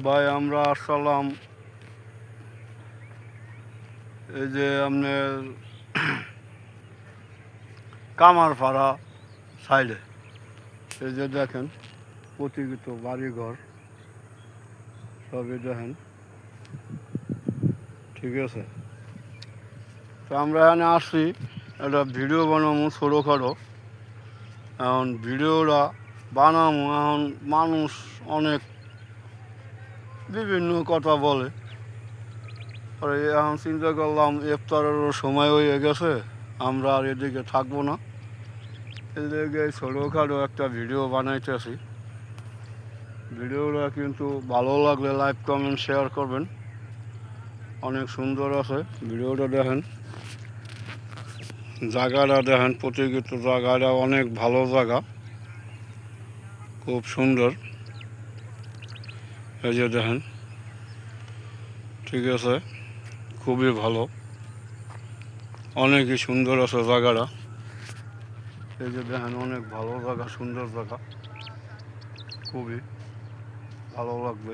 ভাই আমরা আসলাম এই যে আপনার কামারপাড়া সাইডে। এই যে দেখেন প্রতিকৃত বাড়িঘর সবই দেখেন, ঠিক আছে। তো আমরা এখানে আসছি একটা ভিডিও বানাবো ছোটোখাটো। এখন ভিডিওটা বানাবো, এখন মানুষ অনেক বিভিন্ন কথা বলে। আর এখন চিন্তা করলাম ইফতারেরও সময় হয়ে গেছে, আমরা আর এদিকে থাকবো না, এদিকে ছোটোখাটো একটা ভিডিও বানাইতেছি। ভিডিওটা কিন্তু ভালো লাগলে লাইক কমেন্ট শেয়ার করবেন। অনেক সুন্দর আছে ভিডিওটা, দেখেন জায়গাটা, দেখেন প্রতিকৃত জায়গাটা অনেক ভালো জায়গা, খুব সুন্দর। এই যে দেখেন, ঠিক আছে, খুবই ভালো, অনেকই সুন্দর আছে জায়গাটা। এই যে দেখেন অনেক ভালো জায়গা, সুন্দর জায়গা, খুবই ভালো লাগবে।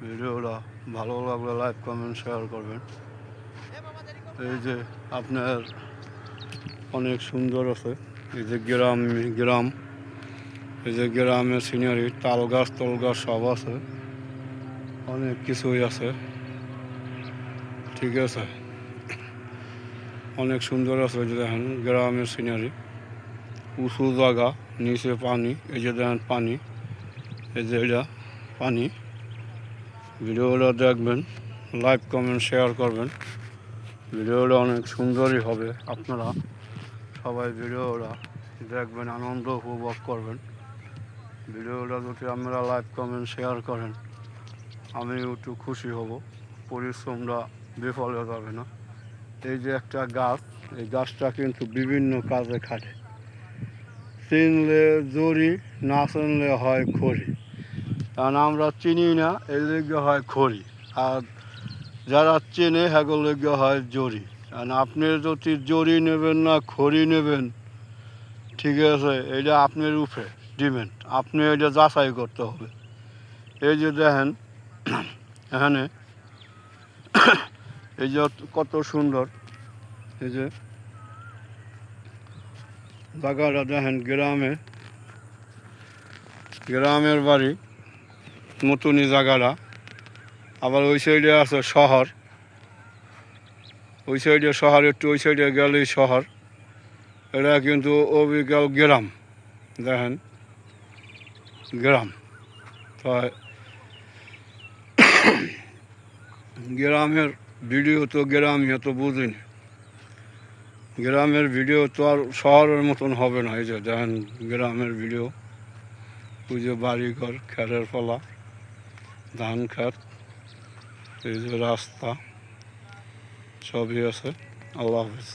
ভিডিওটা ভালো লাগলে লাইক কমেন্ট শেয়ার করবেন। এই যে আপনার অনেক সুন্দর আছে, এই যে গ্রাম, এই যে গ্রামের সিনারি, তাল গাছ সব আছে, অনেক কিছুই আছে, ঠিক আছে, অনেক সুন্দর আছে। এই যে দেখেন গ্রামের সিনারি, উঁচু জায়গা, নিচে পানি, এই যে দেখেন পানি, এই যে এটা পানি। ভিডিওটা দেখবেন, লাইক কমেন্ট শেয়ার করবেন। ভিডিওটা অনেক সুন্দরই হবে, আপনারা সবাই ভিডিওটা দেখবেন, আনন্দ উপভোগ করবেন। ভিডিওটা যদি আপনারা লাইক কমেন্ট শেয়ার করেন, আমি একটু খুশি হব, পরিশ্রমটা বিফল হয়ে যাবে না। এই যে একটা গাছ, এই গাছটা কিন্তু বিভিন্ন কাজে খাটে। চিনলে জড়ি, না চিনলে হয় খড়ি। কারণ আমরা চিনি না, এই লেগে হয় খড়ি, আর যারা চেনে সেগুলো লেগে হয় জড়ি। কারণ আপনি যদি জড়ি নেবেন না খড়ি নেবেন, ঠিক আছে, এটা আপনার উপরে ডিপেন্ড, আপনি এটা যাচাই করতে হবে। এই যে দেখেন এখানে এই যে কত সুন্দর, এই যে জায়গাটা দেখেন, গ্রামের বাড়ি মতনই জায়গাটা। আবার ওই সাইডে আছে শহর, ওই সাইডে শহর, একটু ওই সাইডে গেলেই শহর। এটা কিন্তু অবিকল গ্রাম, দেখেন গ্রাম। তাই গ্রামের ভিডিও তো গ্রামই, তো বুঝিনি, গ্রামের ভিডিও তো আর শহরের মতন হবে না। এই যে দেখেন গ্রামের ভিডিও, ওই যে বাড়িঘর, খেরের ফলা, ধান খেত, এই যে রাস্তা, সবই আছে। আল্লাহ হাফিজ।